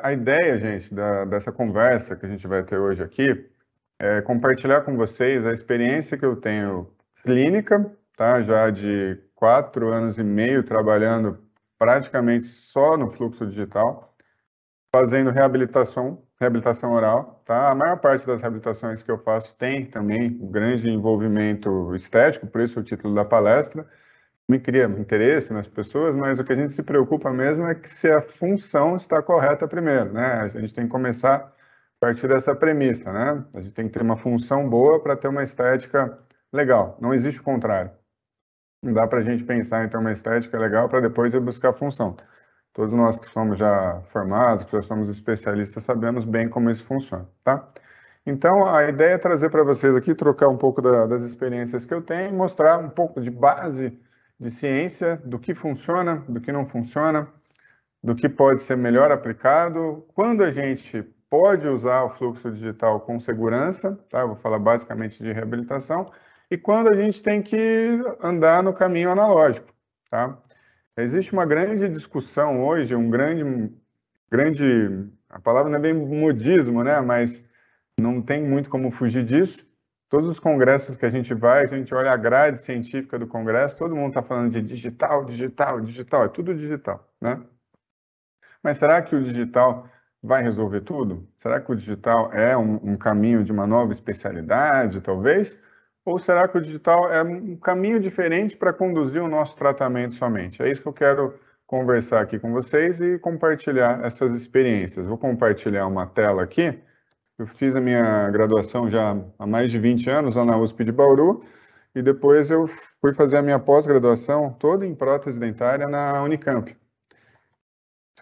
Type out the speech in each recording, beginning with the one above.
A ideia, gente, dessa conversa que a gente vai ter hoje aqui é compartilhar com vocês a experiência que eu tenho clínica, tá? Já de 4 anos e meio trabalhando praticamente só no fluxo digital, fazendo reabilitação oral, tá? A maior parte das reabilitações que eu faço tem também um grande envolvimento estético, por isso o título da palestra. Me cria interesse nas pessoas, mas o que a gente se preocupa mesmo é que se a função está correta primeiro, né? A gente tem que começar a partir dessa premissa, né? A gente tem que ter uma função boa para ter uma estética legal. Não existe o contrário. Não dá para a gente pensar em ter uma estética legal para depois ir buscar a função. Todos nós que somos já formados, que já somos especialistas, sabemos bem como isso funciona, tá? Então, a ideia é trazer para vocês aqui, trocar um pouco das experiências que eu tenho, mostrar um pouco de base de ciência, do que funciona, do que não funciona, do que pode ser melhor aplicado, quando a gente pode usar o fluxo digital com segurança, tá? Eu vou falar basicamente de reabilitação, e quando a gente tem que andar no caminho analógico, tá? Existe uma grande discussão hoje, a palavra não é bem modismo, né? Mas não tem muito como fugir disso. Todos os congressos que a gente vai, a gente olha a grade científica do congresso, todo mundo está falando de digital, digital, digital, é tudo digital, né? Mas será que o digital vai resolver tudo? Será que o digital é um caminho de uma nova especialidade, talvez? Ou será que o digital é um caminho diferente para conduzir o nosso tratamento somente? É isso que eu quero conversar aqui com vocês e compartilhar essas experiências. Vou compartilhar uma tela aqui. Eu fiz a minha graduação já há mais de 20 anos lá na USP de Bauru e depois eu fui fazer a minha pós-graduação toda em prótese dentária na Unicamp.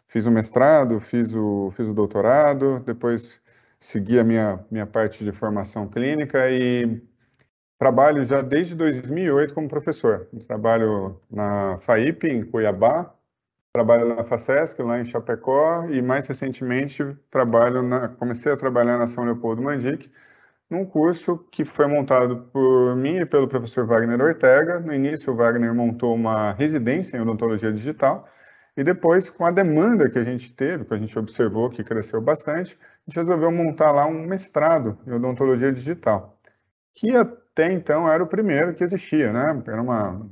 Fiz o mestrado, fiz o doutorado, depois segui a minha parte de formação clínica e trabalho já desde 2008 como professor. Trabalho na FAIP, em Cuiabá, trabalho na FACESC, lá em Chapecó, e mais recentemente comecei a trabalhar na São Leopoldo Mandic, num curso que foi montado por mim e pelo professor Wagner Ortega. No início, o Wagner montou uma residência em odontologia digital, e depois, com a demanda que a gente teve, que a gente observou que cresceu bastante, a gente resolveu montar lá um mestrado em odontologia digital, que até então era o primeiro que existia, né? Era uma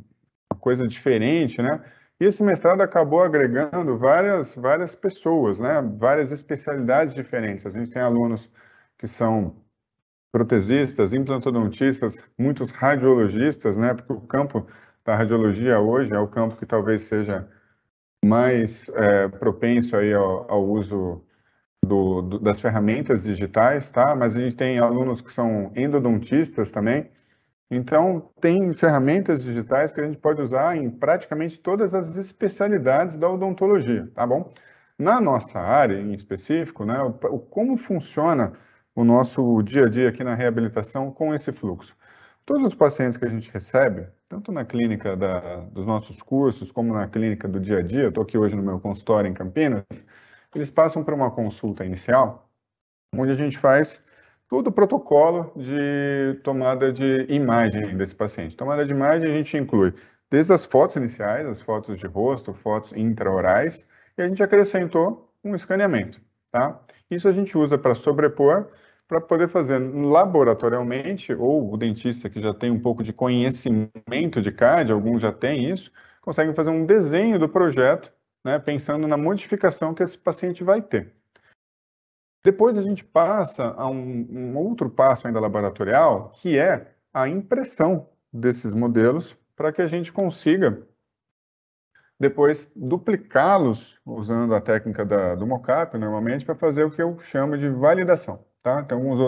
coisa diferente, né? E esse mestrado acabou agregando várias pessoas, né? Várias especialidades diferentes. A gente tem alunos que são protesistas, implantodontistas, muitos radiologistas, né? Porque o campo da radiologia hoje é o campo que talvez seja mais propenso aí ao uso das ferramentas digitais, tá? Mas a gente tem alunos que são endodontistas também. Então, tem ferramentas digitais que a gente pode usar em praticamente todas as especialidades da odontologia, tá bom? Na nossa área em específico, né, como funciona o nosso dia a dia aqui na reabilitação com esse fluxo? Todos os pacientes que a gente recebe, tanto na clínica dos nossos cursos, como na clínica do dia a dia, estou aqui hoje no meu consultório em Campinas, eles passam por uma consulta inicial, onde a gente faz todo o protocolo de tomada de imagem desse paciente. Tomada de imagem a gente inclui desde as fotos iniciais, as fotos de rosto, fotos intraorais, e a gente acrescentou um escaneamento, tá? Isso a gente usa para sobrepor, para poder fazer laboratorialmente, ou o dentista que já tem um pouco de conhecimento de CAD, alguns já têm isso, conseguem fazer um desenho do projeto, né, pensando na modificação que esse paciente vai ter. Depois a gente passa a um outro passo ainda laboratorial, que é a impressão desses modelos, para que a gente consiga depois duplicá-los usando a técnica do mockup, normalmente, para fazer o que eu chamo de validação, tá? Tem alguns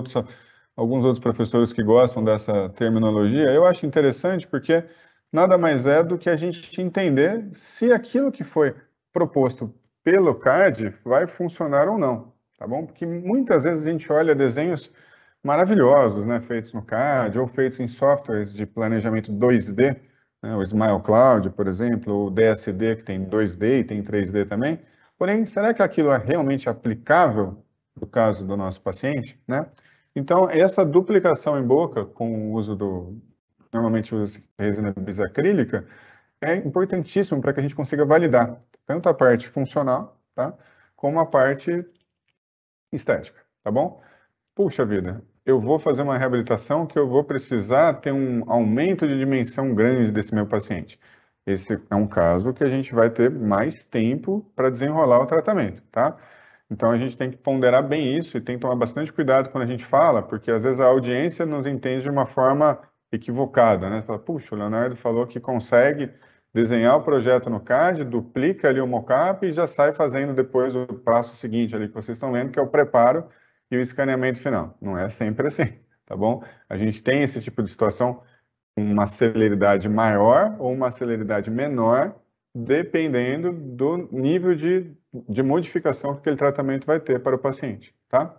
outros professores que gostam dessa terminologia. Eu acho interessante porque nada mais é do que a gente entender se aquilo que foi proposto pelo CAD vai funcionar ou não, tá bom? Porque muitas vezes a gente olha desenhos maravilhosos, né, feitos no CAD ou feitos em softwares de planejamento 2D, né, o Smile Cloud, por exemplo, o DSD, que tem 2D e tem 3D também. Porém, será que aquilo é realmente aplicável no caso do nosso paciente, né? Então, essa duplicação em boca, com o uso normalmente usa resina bisacrílica, é importantíssimo para que a gente consiga validar tanto a parte funcional, tá, como a parte estética, tá bom? Puxa vida, eu vou fazer uma reabilitação que eu vou precisar ter um aumento de dimensão grande desse meu paciente. Esse é um caso que a gente vai ter mais tempo para desenrolar o tratamento, tá? Então a gente tem que ponderar bem isso e tem que tomar bastante cuidado quando a gente fala, porque às vezes a audiência nos entende de uma forma equivocada, né? Fala, puxa, o Leonardo falou que consegue desenhar o projeto no CAD, duplica ali o mockup e já sai fazendo depois o passo seguinte ali que vocês estão vendo, que é o preparo e o escaneamento final. Não é sempre assim, tá bom? A gente tem esse tipo de situação com uma celeridade maior ou uma celeridade menor, dependendo do nível de modificação que aquele tratamento vai ter para o paciente, tá?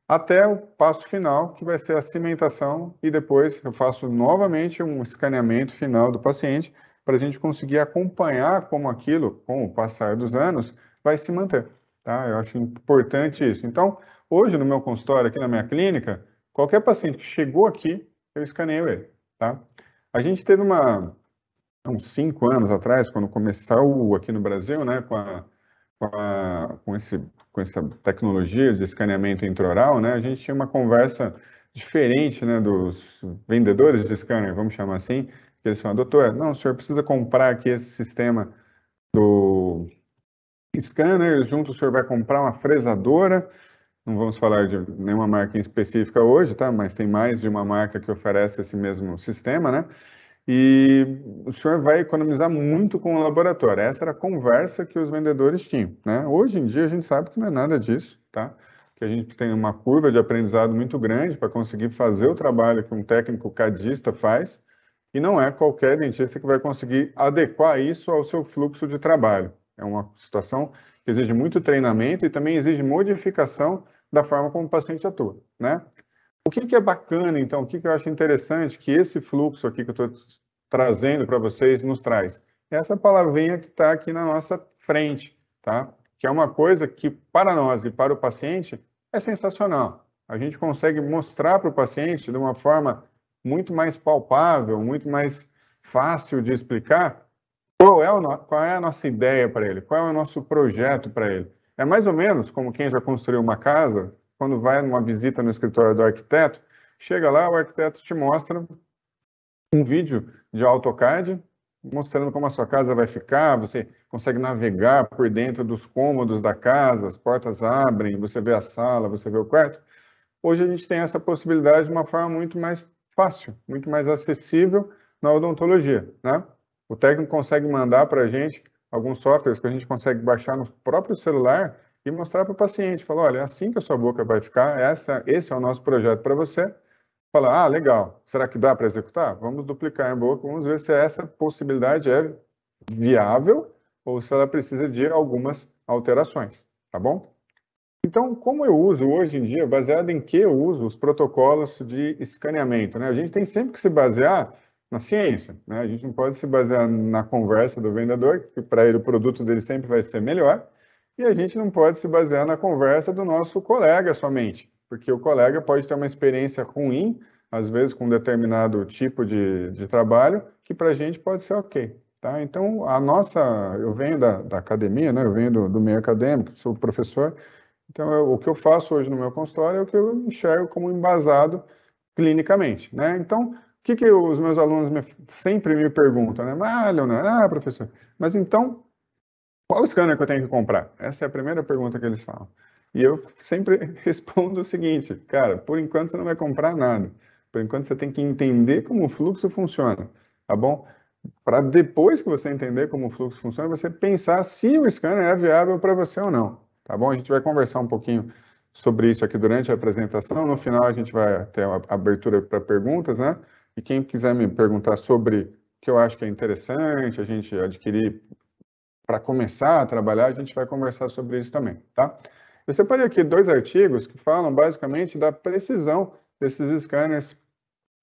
Até o passo final, que vai ser a cimentação, e depois eu faço novamente um escaneamento final do paciente para a gente conseguir acompanhar como aquilo, com o passar dos anos, vai se manter, tá? Eu acho importante isso. Então, hoje no meu consultório, aqui na minha clínica, qualquer paciente que chegou aqui, eu escaneio ele, tá? A gente teve uns 5 anos atrás, quando começou aqui no Brasil, né, com essa tecnologia de escaneamento intraoral, né, a gente tinha uma conversa diferente, né, dos vendedores de scanner, vamos chamar assim, que eles falam, doutor, não, o senhor precisa comprar aqui esse sistema do scanner, junto o senhor vai comprar uma fresadora, não vamos falar de nenhuma marca em específica hoje, tá, mas tem mais de uma marca que oferece esse mesmo sistema, né, e o senhor vai economizar muito com o laboratório. Essa era a conversa que os vendedores tinham, né? Hoje em dia a gente sabe que não é nada disso, tá? Que a gente tem uma curva de aprendizado muito grande para conseguir fazer o trabalho que um técnico cadista faz, e não é qualquer dentista que vai conseguir adequar isso ao seu fluxo de trabalho. É uma situação que exige muito treinamento e também exige modificação da forma como o paciente atua, né? O que é bacana, então, o que eu acho interessante que esse fluxo aqui que eu estou trazendo para vocês nos traz? Essa palavrinha que está aqui na nossa frente, tá? Que é uma coisa que, para nós e para o paciente, é sensacional. A gente consegue mostrar para o paciente de uma forma muito mais palpável, muito mais fácil de explicar qual é a nossa ideia para ele, qual é o nosso projeto para ele. É mais ou menos como quem já construiu uma casa, quando vai numa visita no escritório do arquiteto, chega lá, o arquiteto te mostra um vídeo de AutoCAD, mostrando como a sua casa vai ficar, você consegue navegar por dentro dos cômodos da casa, as portas abrem, você vê a sala, você vê o quarto. Hoje a gente tem essa possibilidade de uma forma muito mais fácil, muito mais acessível na odontologia, né? O técnico consegue mandar para a gente alguns softwares que a gente consegue baixar no próprio celular e mostrar para o paciente. Falar, olha, é assim que a sua boca vai ficar, esse é o nosso projeto para você. Fala, ah, legal, será que dá para executar? Vamos duplicar em boca, vamos ver se essa possibilidade é viável ou se ela precisa de algumas alterações, tá bom? Então, como eu uso hoje em dia, baseado em que eu uso os protocolos de escaneamento, né? A gente tem sempre que se basear na ciência, né? A gente não pode se basear na conversa do vendedor, que para ele o produto dele sempre vai ser melhor, e a gente não pode se basear na conversa do nosso colega somente, porque o colega pode ter uma experiência ruim, às vezes com um determinado tipo de trabalho, que para a gente pode ser ok, tá? Então, eu venho da academia, né? Eu venho do meio acadêmico, sou professor, então, o que eu faço hoje no meu consultório é o que eu enxergo como embasado clinicamente, né? Então, o que os meus alunos sempre me perguntam, né? Ah, Leonardo, professor, mas então, qual scanner que eu tenho que comprar? Essa é a primeira pergunta que eles falam. E eu sempre respondo o seguinte, cara, por enquanto você não vai comprar nada. Por enquanto você tem que entender como o fluxo funciona, tá bom? Para depois que você entender como o fluxo funciona, você pensar se o scanner é viável para você ou não, tá bom? A gente vai conversar um pouquinho sobre isso aqui durante a apresentação. No final, a gente vai ter a abertura para perguntas, né? E quem quiser me perguntar sobre o que eu acho que é interessante a gente adquirir para começar a trabalhar, a gente vai conversar sobre isso também, tá? Eu separei aqui 2 artigos que falam basicamente da precisão desses scanners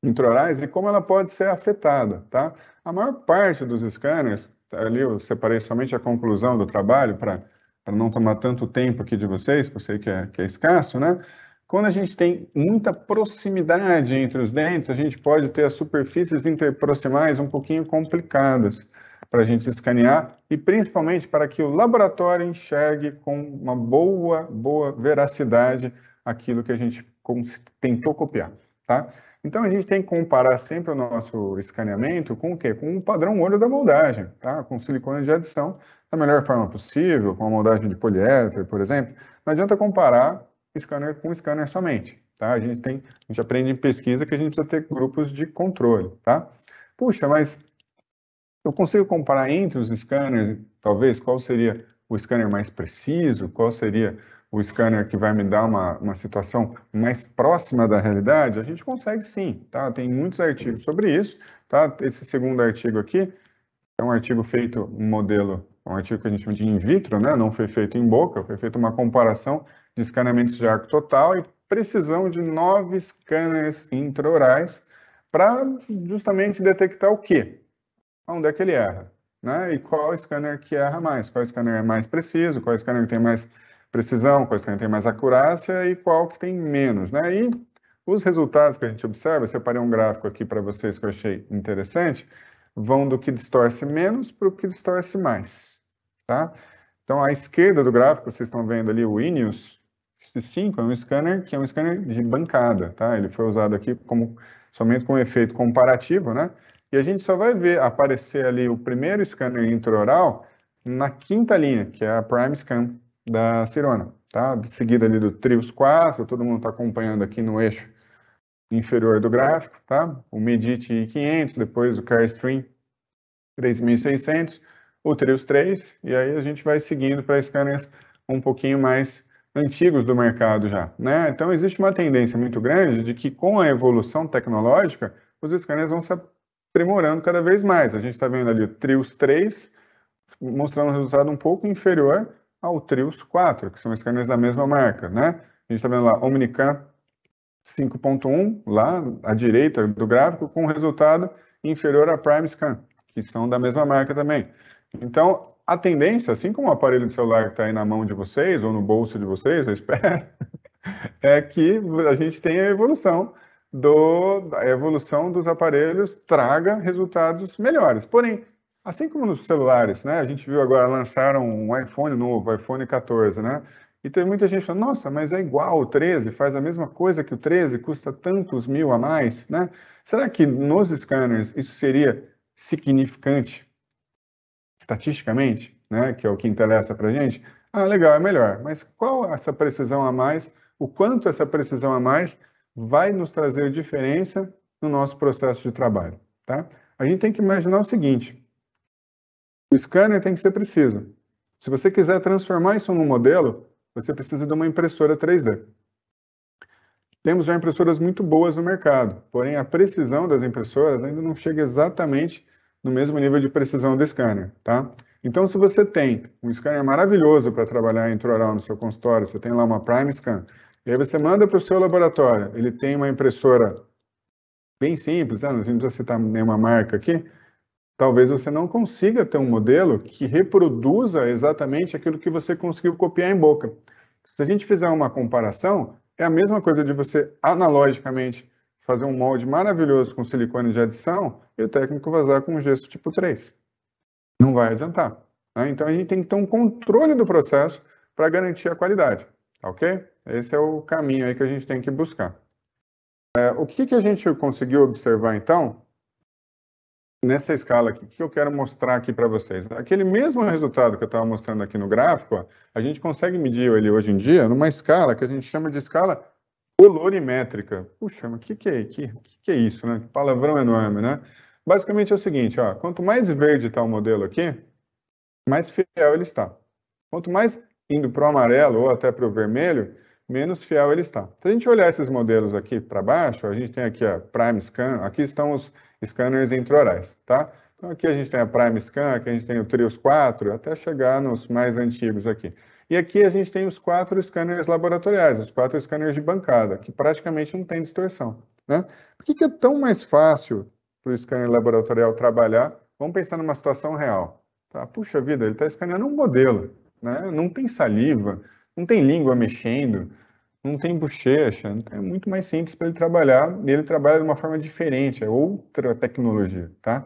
intraorais e como ela pode ser afetada, tá? A maior parte dos scanners, ali eu separei somente a conclusão do trabalho para não tomar tanto tempo aqui de vocês, que eu sei que é escasso, né? Quando a gente tem muita proximidade entre os dentes, a gente pode ter as superfícies interproximais um pouquinho complicadas. para a gente escanear e principalmente para que o laboratório enxergue com uma boa veracidade aquilo que a gente tentou copiar, tá? Então a gente tem que comparar sempre o nosso escaneamento com o quê? Com o padrão ouro da moldagem, tá? Com silicone de adição da melhor forma possível, com a moldagem de poliéster, por exemplo. Não adianta comparar scanner com scanner somente, tá? A gente aprende em pesquisa que a gente precisa ter grupos de controle, tá? Puxa, mas eu consigo comparar entre os scanners, talvez, qual seria o scanner mais preciso, qual seria o scanner que vai me dar uma situação mais próxima da realidade? A gente consegue sim, tá? Tem muitos artigos sobre isso, tá? Esse segundo artigo aqui é um artigo feito, um modelo, um artigo que a gente chama de in vitro, né? Não foi feito em boca, foi feita uma comparação de escaneamentos de arco total e precisão de 9 scanners intraorais para justamente detectar o quê? Onde é que ele erra, né? E qual scanner que erra mais, qual scanner é mais preciso, qual scanner tem mais precisão, qual scanner tem mais acurácia e qual que tem menos, né? E os resultados que a gente observa, separei um gráfico aqui para vocês que eu achei interessante, vão do que distorce menos para o que distorce mais, tá? Então, à esquerda do gráfico, vocês estão vendo ali o Ineos X5, é um scanner que é um scanner de bancada, tá? Ele foi usado aqui somente com efeito comparativo, né? E a gente só vai ver aparecer ali o primeiro scanner intraoral na quinta linha, que é a Prime Scan da Sirona, tá? Seguida ali do Trios 4, todo mundo está acompanhando aqui no eixo inferior do gráfico, tá? O Medit 500, depois o Carestream 3600, o Trios 3, e aí a gente vai seguindo para scanners um pouquinho mais antigos do mercado já, né? Então existe uma tendência muito grande de que com a evolução tecnológica, os scanners vão se aprimorando cada vez mais. A gente está vendo ali o Trios 3 mostrando um resultado um pouco inferior ao Trios 4, que são scanners da mesma marca, né? A gente está vendo lá Omnicam 5.1, lá à direita do gráfico, com resultado inferior à Prime Scan, que são da mesma marca também. Então, a tendência, assim como o aparelho de celular que está aí na mão de vocês, ou no bolso de vocês, eu espero, é que a gente tenha a evolução dos aparelhos traga resultados melhores. Porém, assim como nos celulares, né? A gente viu agora, lançaram um iPhone novo, iPhone 14, né? E tem muita gente falando, nossa, mas é igual o 13, faz a mesma coisa que o 13, custa tantos mil a mais, né? Será que nos scanners isso seria significante estatisticamente, né? Que é o que interessa para a gente? Ah, legal, é melhor. Mas qual essa precisão a mais? O quanto essa precisão a mais vai nos trazer diferença no nosso processo de trabalho, tá? A gente tem que imaginar o seguinte, o scanner tem que ser preciso. Se você quiser transformar isso num modelo, você precisa de uma impressora 3D. Temos já impressoras muito boas no mercado, porém a precisão das impressoras ainda não chega exatamente no mesmo nível de precisão do scanner, tá? Então, se você tem um scanner maravilhoso para trabalhar intraoral no seu consultório, você tem lá uma Prime Scan, e aí você manda para o seu laboratório, ele tem uma impressora bem simples, não precisa citar nenhuma marca aqui, talvez você não consiga ter um modelo que reproduza exatamente aquilo que você conseguiu copiar em boca. Se a gente fizer uma comparação, é a mesma coisa de você analogicamente fazer um molde maravilhoso com silicone de adição e o técnico vai usar com um gesso tipo 3. Não vai adiantar, né? Então a gente tem que ter um controle do processo para garantir a qualidade, ok? Esse é o caminho aí que a gente tem que buscar. O que a gente conseguiu observar então? Nessa escala aqui, o que eu quero mostrar aqui para vocês? Aquele mesmo resultado que eu estava mostrando aqui no gráfico, ó, a gente consegue medir ele hoje em dia numa escala que a gente chama de escala colorimétrica. Puxa, mas o que é isso, né? Que palavrão enorme, né? Basicamente é o seguinte, ó, quanto mais verde está o modelo aqui, mais fiel ele está. Quanto mais indo para o amarelo ou até para o vermelho, menos fiel ele está. Se a gente olhar esses modelos aqui para baixo, a gente tem aqui a Prime Scan, aqui estão os scanners intraorais, tá? Então aqui a gente tem a Prime Scan, aqui a gente tem o Trios 4, até chegar nos mais antigos aqui. E aqui a gente tem os 4 scanners laboratoriais, os 4 scanners de bancada, que praticamente não tem distorção, né? Por que é tão mais fácil para o scanner laboratorial trabalhar? Vamos pensar numa situação real. Tá? Puxa vida, ele está escaneando um modelo, né? Não tem saliva, não tem língua mexendo, não tem bochecha, é muito mais simples para ele trabalhar, e ele trabalha de uma forma diferente, é outra tecnologia, tá?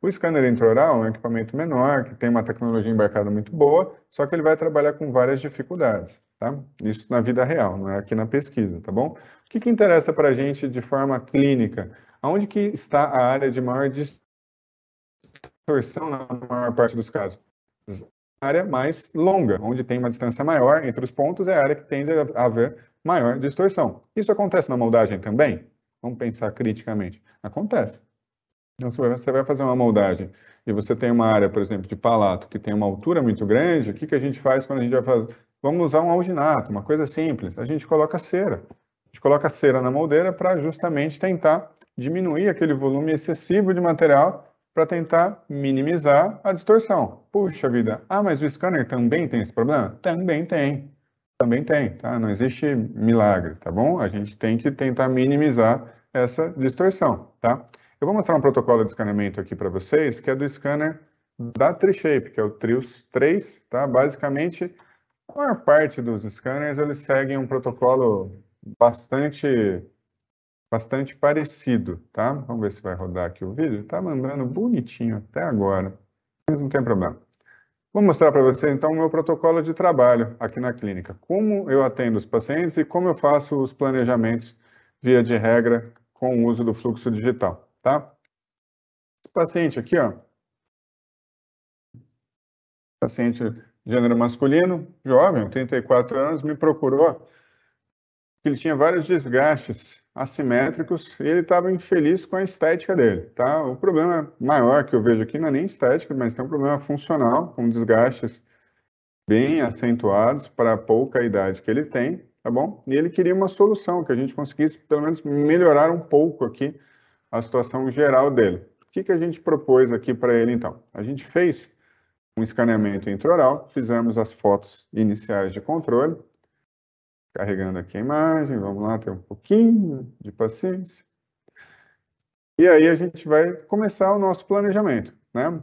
O scanner intraoral é um equipamento menor, que tem uma tecnologia embarcada muito boa, só que ele vai trabalhar com várias dificuldades, tá? Isso na vida real, não é aqui na pesquisa, tá bom? O que interessa para a gente de forma clínica? Aonde que está a área de maior distorção na maior parte dos casos? A área mais longa, onde tem uma distância maior entre os pontos, é a área que tende a haver maior distorção. Isso acontece na moldagem também? Vamos pensar criticamente. Acontece. Então, se você vai fazer uma moldagem e você tem uma área, por exemplo, de palato, que tem uma altura muito grande, o que a gente faz quando a gente vai fazer? Vamos usar um alginato, uma coisa simples. A gente coloca cera. A gente coloca cera na moldeira para justamente tentar diminuir aquele volume excessivo de material para tentar minimizar a distorção. Puxa vida, mas o scanner também tem esse problema? Também tem. Também tem, tá? Não existe milagre, tá bom? A gente tem que tentar minimizar essa distorção, tá? Eu vou mostrar um protocolo de escaneamento aqui para vocês, que é do scanner da Trishape, que é o Trios 3, tá? Basicamente, a maior parte dos scanners, eles seguem um protocolo bastante parecido, tá? Vamos ver se vai rodar aqui o vídeo. Tá mandando bonitinho até agora, mas não tem problema. Vou mostrar para você, então, o meu protocolo de trabalho aqui na clínica. Como eu atendo os pacientes e como eu faço os planejamentos, via de regra, com o uso do fluxo digital, tá? Esse paciente aqui, ó, paciente gênero masculino, jovem, 34 anos, me procurou. Ele tinha vários desgastes assimétricos e ele estava infeliz com a estética dele, tá? O problema maior que eu vejo aqui não é nem estética, mas tem um problema funcional, com desgastes bem acentuados para a pouca idade que ele tem, tá bom? E ele queria uma solução, que a gente conseguisse pelo menos melhorar um pouco aqui a situação geral dele. O que a gente propôs aqui para ele, então? A gente fez um escaneamento intraoral, fizemos as fotos iniciais de controle, carregando aqui a imagem, vamos lá, ter um pouquinho de paciência. E aí a gente vai começar o nosso planejamento, né?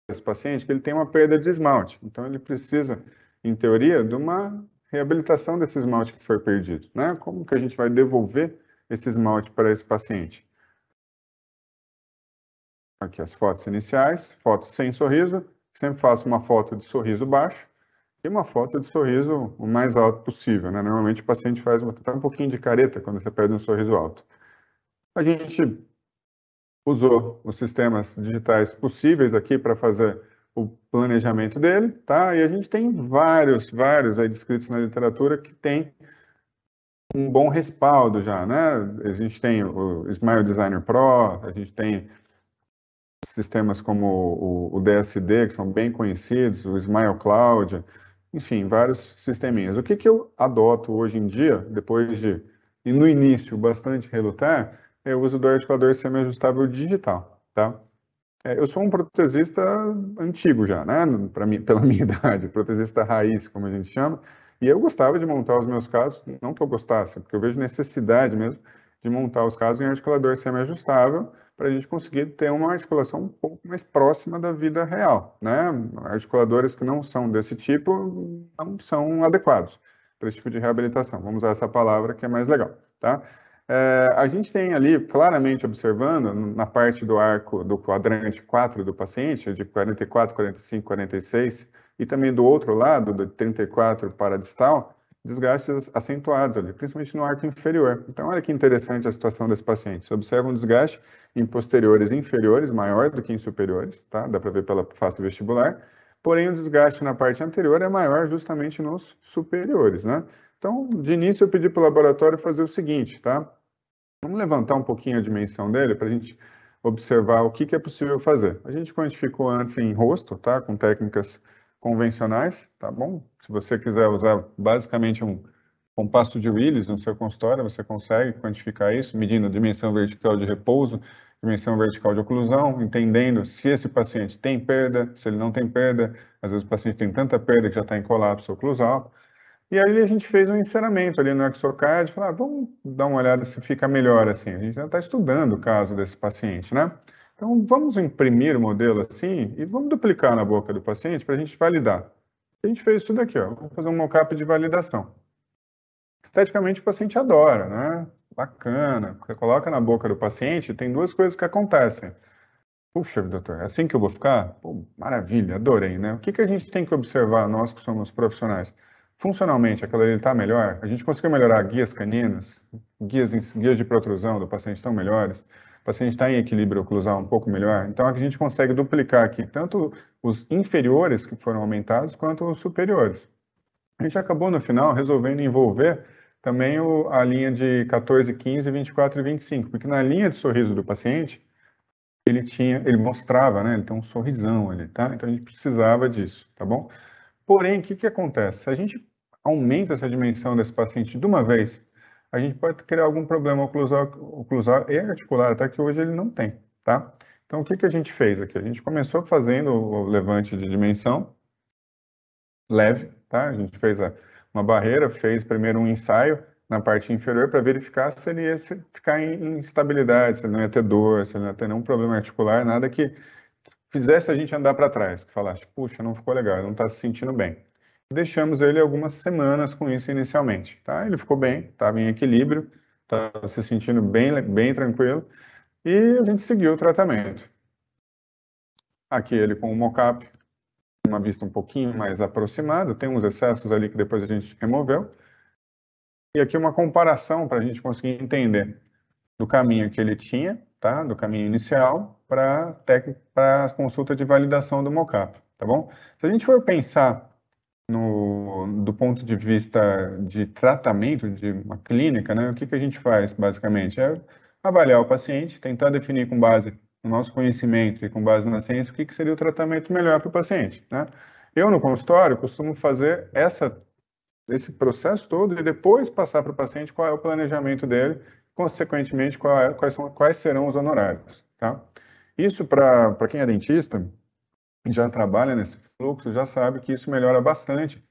Esse paciente que ele tem uma perda de esmalte, então ele precisa, em teoria, de uma reabilitação desse esmalte que foi perdido, né? Como que a gente vai devolver esse esmalte para esse paciente? Aqui as fotos iniciais, fotos sem sorriso, sempre faço uma foto de sorriso baixo e uma foto de sorriso o mais alto possível, né? Normalmente o paciente faz até um pouquinho de careta quando você pede um sorriso alto. A gente usou os sistemas digitais possíveis aqui para fazer o planejamento dele, tá? E a gente tem vários aí descritos na literatura que tem um bom respaldo já, né? A gente tem o Smile Designer Pro, a gente tem sistemas como o DSD, que são bem conhecidos, o Smile Cloud, enfim, vários sisteminhas. O que eu adoto hoje em dia, depois de, e no início, bastante relutar, é o uso do articulador semi-ajustável digital, tá? Eu sou um protesista antigo já, né? Pela minha idade, protesista raiz, como a gente chama, e eu gostava de montar os meus casos, não que eu gostasse, porque eu vejo necessidade mesmo de montar os casos em articulador semi-ajustável para a gente conseguir ter uma articulação um pouco mais próxima da vida real, né? Articuladores que não são desse tipo não são adequados para esse tipo de reabilitação. Vamos usar essa palavra que é mais legal, tá? A gente tem ali, claramente observando, na parte do arco do quadrante 4 do paciente, de 44, 45, 46, e também do outro lado, do 34 para distal, desgastes acentuados ali, principalmente no arco inferior. Então, olha que interessante a situação desse paciente. Você observa um desgaste em posteriores inferiores, maior do que em superiores, tá? Dá para ver pela face vestibular. Porém, o desgaste na parte anterior é maior justamente nos superiores, né? Então, de início, eu pedi para o laboratório fazer o seguinte, tá? Vamos levantar um pouquinho a dimensão dele para a gente observar o que é possível fazer. A gente quantificou antes em rosto, tá? Com técnicas convencionais, tá bom? Se você quiser usar basicamente um compasso de Willis no seu consultório, você consegue quantificar isso, medindo a dimensão vertical de repouso, dimensão vertical de oclusão, entendendo se esse paciente tem perda, se ele não tem perda. Às vezes o paciente tem tanta perda que já está em colapso oclusal. E aí a gente fez um encerramento ali no Exocad, falar, vamos dar uma olhada se fica melhor assim. A gente já está estudando o caso desse paciente, né? Então vamos imprimir o modelo assim e vamos duplicar na boca do paciente para a gente validar. A gente fez tudo aqui, ó. Vamos fazer um mockup de validação. Esteticamente o paciente adora, né? Bacana. Você coloca na boca do paciente, tem duas coisas que acontecem. Puxa, doutor, é assim que eu vou ficar? Pô, maravilha, adorei, né? O que que a gente tem que observar, nós que somos profissionais? Funcionalmente, aquela ali está melhor? A gente conseguiu melhorar guias caninas? Guias de protrusão do paciente estão melhores? O paciente está em equilíbrio oclusal um pouco melhor? Então, a gente consegue duplicar aqui tanto os inferiores que foram aumentados, quanto os superiores. A gente acabou, no final, resolvendo envolver também a linha de 14, 15, 24 e 25, porque na linha de sorriso do paciente, ele mostrava, né? Ele tem um sorrisão ali, tá? Então a gente precisava disso, tá bom? Porém, o que que acontece? Se a gente aumenta essa dimensão desse paciente de uma vez, a gente pode criar algum problema oclusal e articular, até que hoje ele não tem, tá? Então o que que a gente fez aqui? A gente começou fazendo o levante de dimensão leve, tá? A gente fez uma barreira, fez primeiro um ensaio na parte inferior para verificar se ele ia ficar em estabilidade, se ele não ia ter dor, se ele não ia ter nenhum problema articular, nada que fizesse a gente andar para trás, que falasse, puxa, não ficou legal, ele não está se sentindo bem. Deixamos ele algumas semanas com isso inicialmente, tá? Ele ficou bem, estava em equilíbrio, estava se sentindo bem, bem tranquilo, e a gente seguiu o tratamento. Aqui ele com o mocap, uma vista um pouquinho mais aproximada, tem uns excessos ali que depois a gente removeu. E aqui uma comparação para a gente conseguir entender do caminho que ele tinha, tá? Do caminho inicial para a consulta de validação do mockup, tá bom? Se a gente for pensar do ponto de vista de tratamento de uma clínica, né? O que que a gente faz basicamente é avaliar o paciente, tentar definir com base no nosso conhecimento e com base na ciência o que que seria o tratamento melhor para o paciente, né? Eu no consultório costumo fazer esse processo todo e depois passar para o paciente qual é o planejamento dele, consequentemente quais serão os honorários, tá? Isso para quem é dentista e já trabalha nesse fluxo, já sabe que isso melhora bastante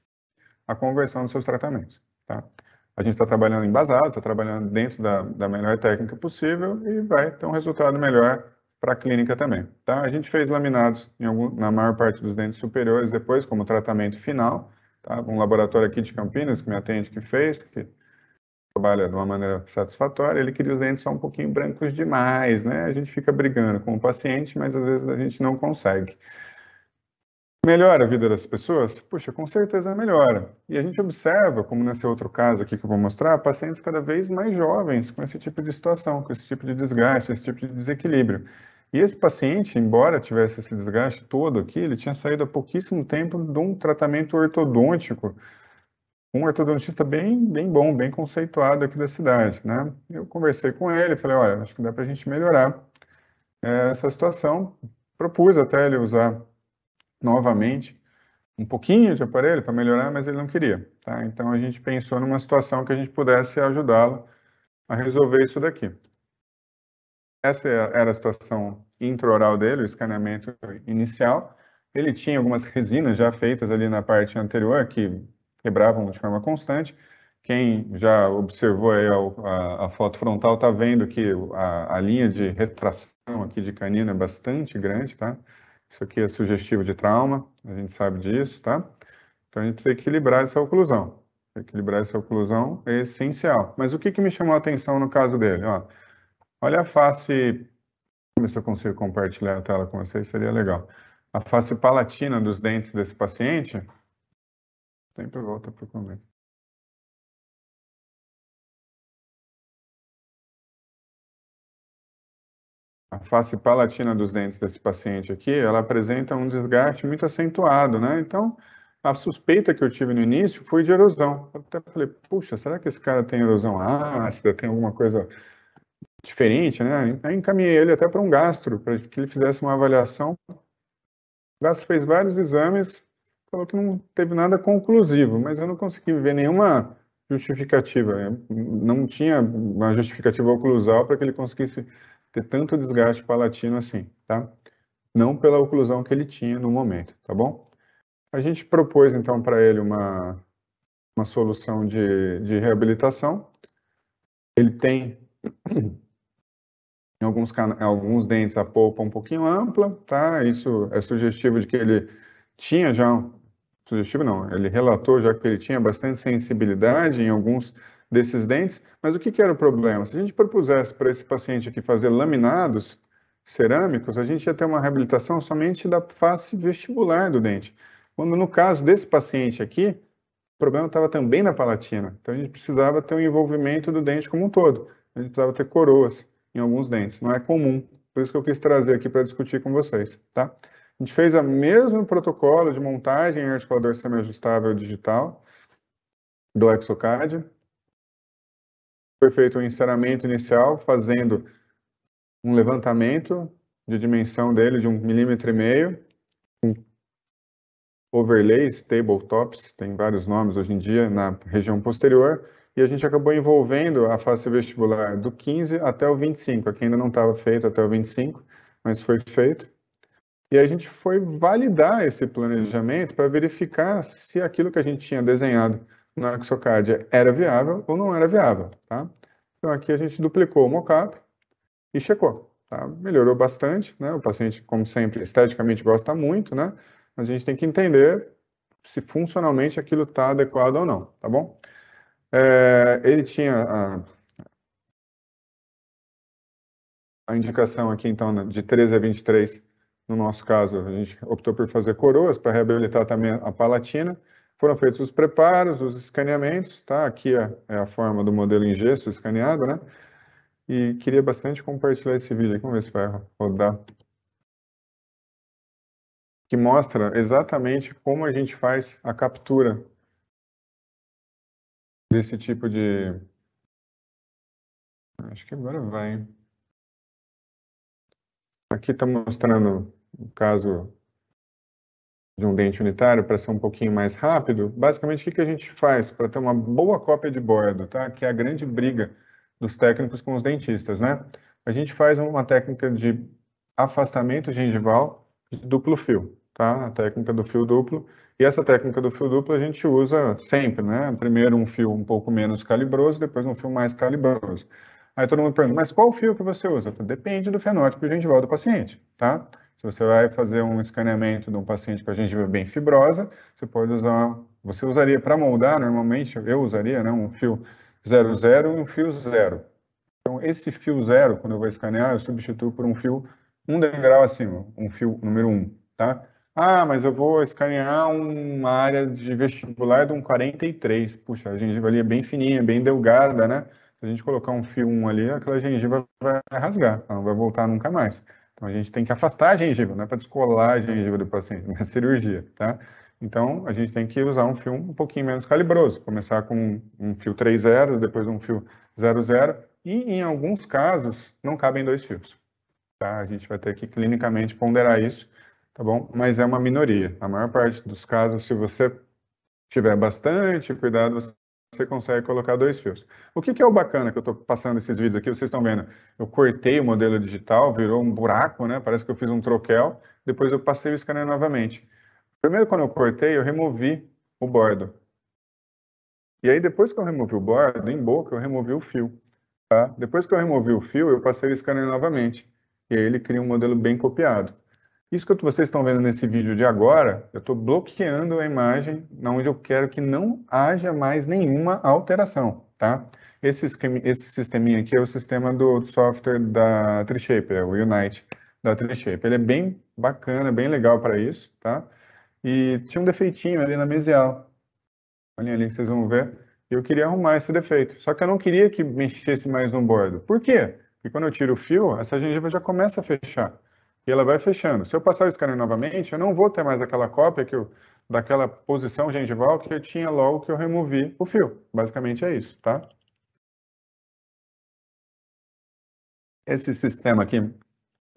a conversão dos seus tratamentos, tá? A gente está trabalhando embasado, está trabalhando dentro da melhor técnica possível e vai ter um resultado melhor para a clínica também, tá? A gente fez laminados na maior parte dos dentes superiores depois como tratamento final, tá? Um laboratório aqui de Campinas que me atende que fez, que trabalha de uma maneira satisfatória, ele queria os dentes só um pouquinho brancos demais, né? A gente fica brigando com o paciente, mas às vezes a gente não consegue. Melhora a vida das pessoas? Puxa, com certeza melhora. E a gente observa, como nesse outro caso aqui que eu vou mostrar, pacientes cada vez mais jovens com esse tipo de situação, com esse tipo de desgaste, esse tipo de desequilíbrio. E esse paciente, embora tivesse esse desgaste todo aqui, ele tinha saído há pouquíssimo tempo de um tratamento ortodôntico, um ortodontista bem bom, bem conceituado aqui da cidade, né? Eu conversei com ele, falei, olha, acho que dá para a gente melhorar essa situação. Propus até ele usar novamente um pouquinho de aparelho para melhorar, mas ele não queria, tá? Então a gente pensou numa situação que a gente pudesse ajudá-lo a resolver isso daqui. Essa era a situação intraoral dele, o escaneamento inicial. Ele tinha algumas resinas já feitas ali na parte anterior que quebravam de forma constante. Quem já observou aí a foto frontal está vendo que a linha de retração aqui de canino é bastante grande, tá? Isso aqui é sugestivo de trauma, a gente sabe disso, tá? Então a gente precisa equilibrar essa oclusão. Equilibrar essa oclusão é essencial. Mas o que que me chamou a atenção no caso dele? Ó, olha a face, vamos ver se eu consigo compartilhar a tela com vocês, seria legal. A face palatina dos dentes desse paciente, sempre volta para o começo. A face palatina dos dentes desse paciente aqui, ela apresenta um desgaste muito acentuado, né? Então, a suspeita que eu tive no início foi de erosão. Eu até falei, puxa, será que esse cara tem erosão ácida, tem alguma coisa diferente, né? Aí encaminhei ele até para um gastro, para que ele fizesse uma avaliação. O gastro fez vários exames, falou que não teve nada conclusivo, mas eu não consegui ver nenhuma justificativa. Não tinha uma justificativa oclusal para que ele conseguisse ter tanto desgaste palatino assim, tá? Não pela oclusão que ele tinha no momento, tá bom? A gente propôs então para ele uma solução de reabilitação. Ele tem em alguns dentes a polpa um pouquinho ampla, tá? Isso é sugestivo de que ele tinha já, sugestivo não, ele relatou já que ele tinha bastante sensibilidade em alguns desses dentes, mas o que que era o problema? Se a gente propusesse para esse paciente aqui fazer laminados, cerâmicos, a gente ia ter uma reabilitação somente da face vestibular do dente. Quando no caso desse paciente aqui, o problema estava também na palatina. Então a gente precisava ter um envolvimento do dente como um todo. A gente precisava ter coroas em alguns dentes. Não é comum. Por isso que eu quis trazer aqui para discutir com vocês, tá? A gente fez o mesmo protocolo de montagem em articulador semiajustável digital do exocad. Foi feito um enceramento inicial, fazendo um levantamento de dimensão dele de 1,5 mm, com overlays, tabletops, tem vários nomes hoje em dia, na região posterior, e a gente acabou envolvendo a face vestibular do 15 até o 25, aqui ainda não estava feito até o 25, mas foi feito. E a gente foi validar esse planejamento para verificar se aquilo que a gente tinha desenhado no exocad era viável ou não era viável, tá? Então aqui a gente duplicou o mockup e checou, tá? Melhorou bastante, né? O paciente, como sempre, esteticamente gosta muito, né? A gente tem que entender se funcionalmente aquilo está adequado ou não, tá bom? Ele tinha a indicação aqui, então, de 13 a 23, no nosso caso, a gente optou por fazer coroas para reabilitar também a palatina. Foram feitos os preparos, os escaneamentos, tá? Aqui é a forma do modelo em gesso escaneado, né? E queria bastante compartilhar esse vídeo aqui, vamos ver se vai rodar. Que mostra exatamente como a gente faz a captura desse tipo de... Acho que agora vai, hein? Aqui está mostrando o caso de um dente unitário para ser um pouquinho mais rápido. Basicamente, o que a gente faz para ter uma boa cópia de bordo, tá? Que é a grande briga dos técnicos com os dentistas, né? A gente faz uma técnica de afastamento gengival de duplo fio, tá? A técnica do fio duplo. E essa técnica do fio duplo a gente usa sempre, né? Primeiro um fio um pouco menos calibroso, depois um fio mais calibroso. Aí todo mundo pergunta, mas qual fio que você usa? Depende do fenótipo gengival do paciente, tá? Se você vai fazer um escaneamento de um paciente com a gengiva bem fibrosa, você pode usar, você usaria para moldar, normalmente, eu usaria, né, um fio 00 e um fio 0. Então, esse fio 0, quando eu vou escanear, eu substituo por um fio um degrau acima, um fio número 1, tá? Ah, mas eu vou escanear uma área de vestibular de um 43. Puxa, a gengiva ali é bem fininha, bem delgada, né? Se a gente colocar um fio 1 ali, aquela gengiva vai rasgar, ela não vai voltar nunca mais. Então, a gente tem que afastar a gengiva, não é para descolar a gengiva do paciente, não é cirurgia, tá? Então, a gente tem que usar um fio um pouquinho menos calibroso, começar com um fio 3 zeros, depois um fio 00, e em alguns casos não cabem 2 fios, tá? A gente vai ter que clinicamente ponderar isso, tá bom? Mas é uma minoria. A maior parte dos casos, se você tiver bastante cuidado, você consegue colocar 2 fios. O que é o bacana que eu estou passando esses vídeos aqui, vocês estão vendo, eu cortei o modelo digital, virou um buraco, né? Parece que eu fiz um troquel, depois eu passei o scanner novamente. Primeiro, quando eu cortei, eu removi o bordo. E aí, depois que eu removi o bordo, em boca, eu removi o fio. Tá? Depois que eu removi o fio, eu passei o scanner novamente. E aí ele cria um modelo bem copiado. Isso que vocês estão vendo nesse vídeo de agora, eu estou bloqueando a imagem onde eu quero que não haja mais nenhuma alteração, tá? Esse sisteminha aqui é o sistema do software da Trishape, é o Unite da Trishape. Ele é bem bacana, bem legal para isso, tá? E tinha um defeitinho ali na mesial. Olhem ali que vocês vão ver. Eu queria arrumar esse defeito. Só que eu não queria que mexesse mais no bordo. Por quê? Porque quando eu tiro o fio, essa gengiva já começa a fechar. E ela vai fechando. Se eu passar o scanner novamente, eu não vou ter mais aquela cópia daquela posição gengival que eu tinha logo que eu removi o fio. Basicamente é isso, tá? Esse sistema aqui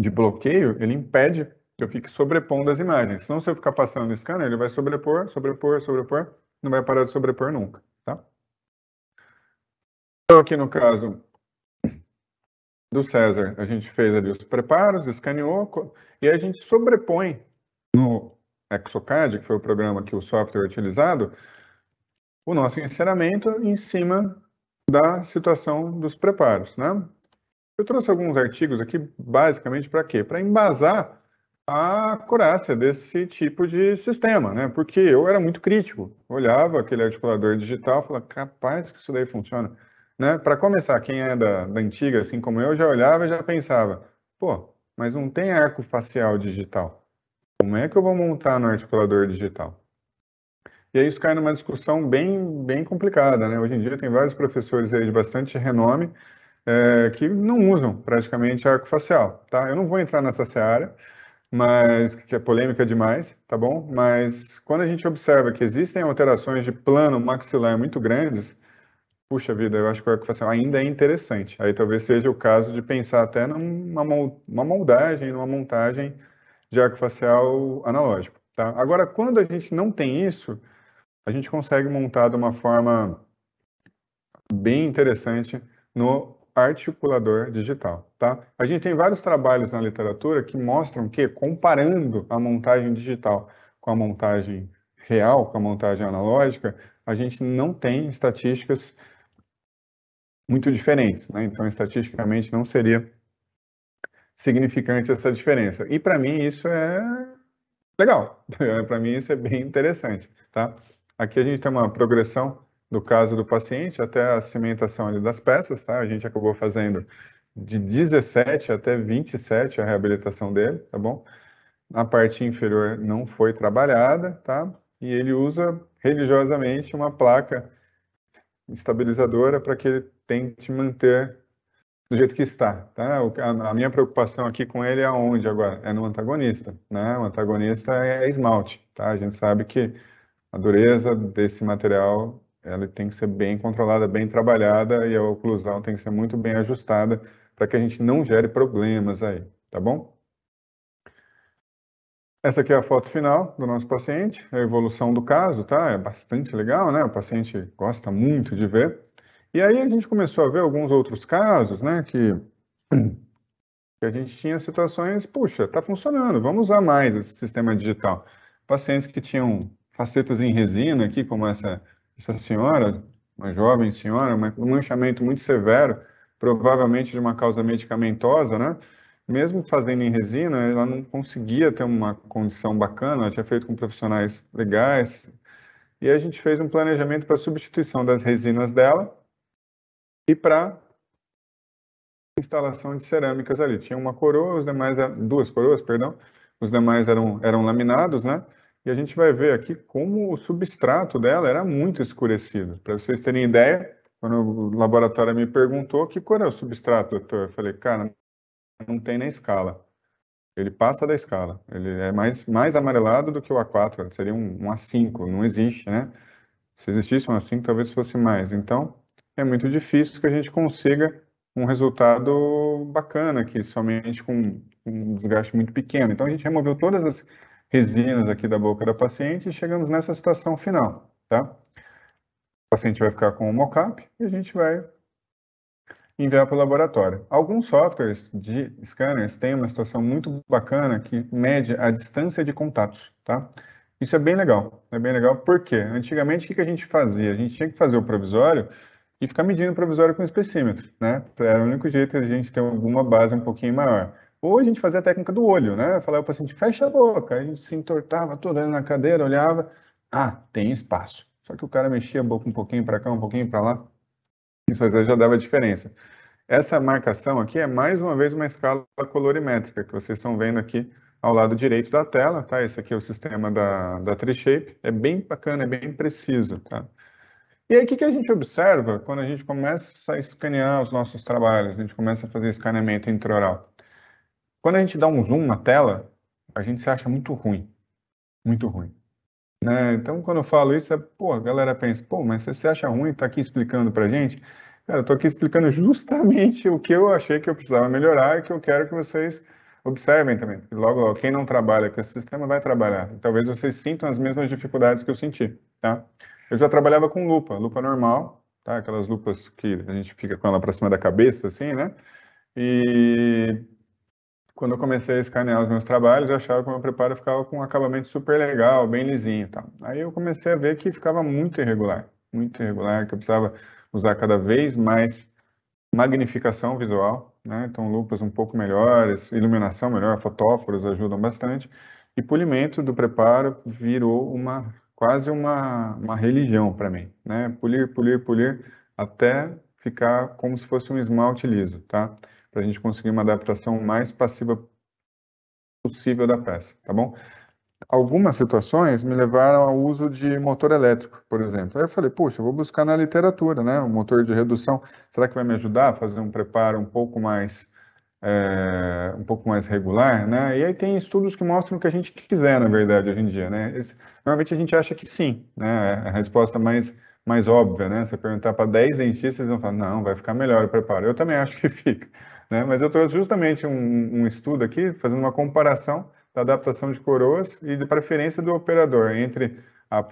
de bloqueio, ele impede que eu fique sobrepondo as imagens. Senão, se eu ficar passando o scanner, ele vai sobrepor, sobrepor, sobrepor, não vai parar de sobrepor nunca, tá? Então, aqui no caso do César, a gente fez ali os preparos, escaneou, e a gente sobrepõe no exocad, que foi o programa que o software é utilizado, o nosso enceramento em cima da situação dos preparos, né? Eu trouxe alguns artigos aqui, basicamente, para quê? Para embasar a acurácia desse tipo de sistema, né? Porque eu era muito crítico, olhava aquele articulador digital e falava, capaz que isso daí funciona. Né? Para começar, quem é da antiga, assim como eu, já olhava e já pensava, pô, mas não tem arco facial digital. Como é que eu vou montar no articulador digital? E aí isso cai numa discussão bem complicada, né? Hoje em dia tem vários professores aí de bastante renome que não usam praticamente arco facial, tá? Eu não vou entrar nessa seara, mas que é polêmica demais, tá bom? Mas quando a gente observa que existem alterações de plano maxilar muito grandes, puxa vida, eu acho que o arco facial ainda é interessante. Aí talvez seja o caso de pensar até numa moldagem, numa montagem de arco facial analógico, tá? Agora, quando a gente não tem isso, a gente consegue montar de uma forma bem interessante no articulador digital, tá? A gente tem vários trabalhos na literatura que mostram que, comparando a montagem digital com a montagem real, com a montagem analógica, a gente não tem estatísticas muito diferentes, né? Então, estatisticamente, não seria significante essa diferença. E, para mim, isso é legal. Para mim, isso é bem interessante, tá? Aqui a gente tem uma progressão do caso do paciente até a cimentação ali das peças, tá? A gente acabou fazendo de 17 até 27 a reabilitação dele, tá bom? A parte inferior não foi trabalhada, tá? E ele usa religiosamente uma placa estabilizadora para que ele tente manter do jeito que está, tá? A minha preocupação aqui com ele é aonde agora? É no antagonista, né? O antagonista é esmalte, tá? A gente sabe que a dureza desse material, ela tem que ser bem controlada, bem trabalhada e a oclusão tem que ser muito bem ajustada para que a gente não gere problemas aí, tá bom? Essa aqui é a foto final do nosso paciente, a evolução do caso, tá? É bastante legal, né? O paciente gosta muito de ver. E aí a gente começou a ver alguns outros casos, né? Que a gente tinha situações, puxa, tá funcionando, vamos usar mais esse sistema digital. Pacientes que tinham facetas em resina aqui, como essa senhora, uma jovem senhora, um manchamento muito severo, provavelmente de uma causa medicamentosa, né? Mesmo fazendo em resina, ela não conseguia ter uma condição bacana, ela tinha feito com profissionais legais, e a gente fez um planejamento para substituição das resinas dela e para instalação de cerâmicas ali. Tinha uma coroa, os demais duas coroas, perdão, os demais eram laminados, né? E a gente vai ver aqui como o substrato dela era muito escurecido. Para vocês terem ideia, quando o laboratório me perguntou que cor é o substrato, doutor, eu falei, cara, não tem na escala. Ele passa da escala. Ele é mais amarelado do que o A4, seria um A5, não existe, né? Se existisse um A5, talvez fosse mais. Então, é muito difícil que a gente consiga um resultado bacana aqui, somente com um desgaste muito pequeno. Então, a gente removeu todas as resinas aqui da boca da paciente e chegamos nessa situação final, tá? O paciente vai ficar com o mockup e a gente vai enviar para o laboratório. Alguns softwares de scanners têm uma situação muito bacana que mede a distância de contatos, tá? Isso é bem legal, porque antigamente o que a gente fazia? A gente tinha que fazer o provisório e ficar medindo o provisório com espessímetro, né? Era o único jeito de a gente ter alguma base um pouquinho maior. Ou a gente fazia a técnica do olho, né? Falava para o paciente, fecha a boca, a gente se entortava todo ali na cadeira, olhava, tem espaço. Só que o cara mexia a boca um pouquinho para cá, um pouquinho para lá, isso às vezes já dava diferença. Essa marcação aqui é mais uma vez uma escala colorimétrica que vocês estão vendo aqui ao lado direito da tela, tá? Esse aqui é o sistema da Trishape, é bem bacana, é bem preciso, tá? E aí, o que a gente observa quando a gente começa a escanear os nossos trabalhos, a gente começa a fazer escaneamento intraoral? Quando a gente dá um zoom na tela, a gente se acha muito ruim, né? Então, quando eu falo isso, a galera pensa, mas você se acha ruim, tá aqui explicando pra gente? Cara, eu tô aqui explicando justamente o que eu achei que eu precisava melhorar e que eu quero que vocês observem também. Logo, logo, quem não trabalha com esse sistema vai trabalhar. Talvez vocês sintam as mesmas dificuldades que eu senti, tá? Eu já trabalhava com lupa normal, tá? Aquelas lupas que a gente fica com ela para cima da cabeça, assim, né? E quando eu comecei a escanear os meus trabalhos, eu achava que o meu preparo ficava com um acabamento super legal, bem lisinho, tá? Aí eu comecei a ver que ficava muito irregular, que eu precisava usar cada vez mais magnificação visual, né? Então lupas um pouco melhores, iluminação melhor, fotóforos ajudam bastante, e polimento do preparo virou quase uma religião para mim, né? Polir, até ficar como se fosse um esmalte liso, tá? Para a gente conseguir uma adaptação mais passiva possível da peça, tá bom? Algumas situações me levaram ao uso de motor elétrico, por exemplo. Aí eu falei, puxa, eu vou buscar na literatura, né? O motor de redução, será que vai me ajudar a fazer um preparo um pouco mais regular, né? E aí tem estudos que mostram o que a gente quiser, na verdade, hoje em dia, né? Normalmente a gente acha que sim, né? A resposta mais óbvia, né? Você perguntar para 10 dentistas, eles vão falar, não, vai ficar melhor o preparo. Eu também acho que fica, né? Mas eu trouxe justamente um estudo aqui, fazendo uma comparação da adaptação de coroas e de preferência do operador entre a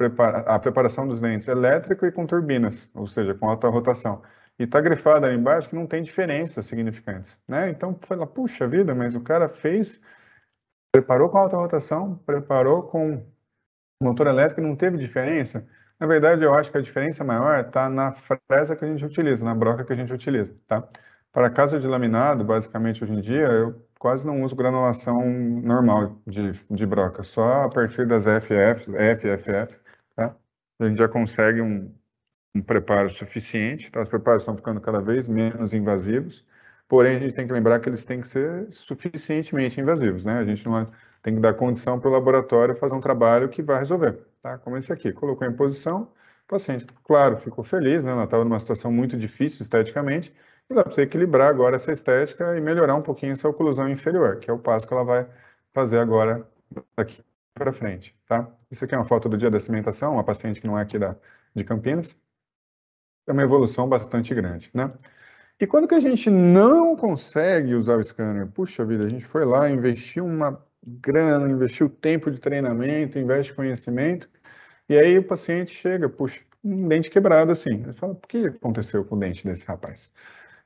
preparação dos dentes elétrico e com turbinas, ou seja, com alta rotação. E está grifado ali embaixo que não tem diferenças significantes, né? Então, fala, puxa vida, mas o cara preparou com alta rotação, preparou com motor elétrico e não teve diferença. Na verdade, eu acho que a diferença maior está na fresa que a gente utiliza, na broca que a gente utiliza, tá? Para caso de laminado, basicamente hoje em dia, eu quase não uso granulação normal de broca, só a partir das FFF, tá? A gente já consegue um preparo suficiente, tá? Os preparos estão ficando cada vez menos invasivos, porém a gente tem que lembrar que eles têm que ser suficientemente invasivos, né? A gente não tem que dar condição para o laboratório fazer um trabalho que vai resolver, tá? Como esse aqui, colocou em posição, o paciente, claro, ficou feliz, né? Ela estava numa situação muito difícil esteticamente, e dá para você equilibrar agora essa estética e melhorar um pouquinho essa oclusão inferior, que é o passo que ela vai fazer agora daqui para frente, tá? Isso aqui é uma foto do dia da cimentação, uma paciente que não é aqui de Campinas, é uma evolução bastante grande, né? E quando que a gente não consegue usar o scanner? Puxa vida, a gente foi lá, investiu uma grana, investiu tempo de treinamento, investe conhecimento, e aí o paciente chega, puxa, um dente quebrado assim. Ele fala, por que aconteceu com o dente desse rapaz?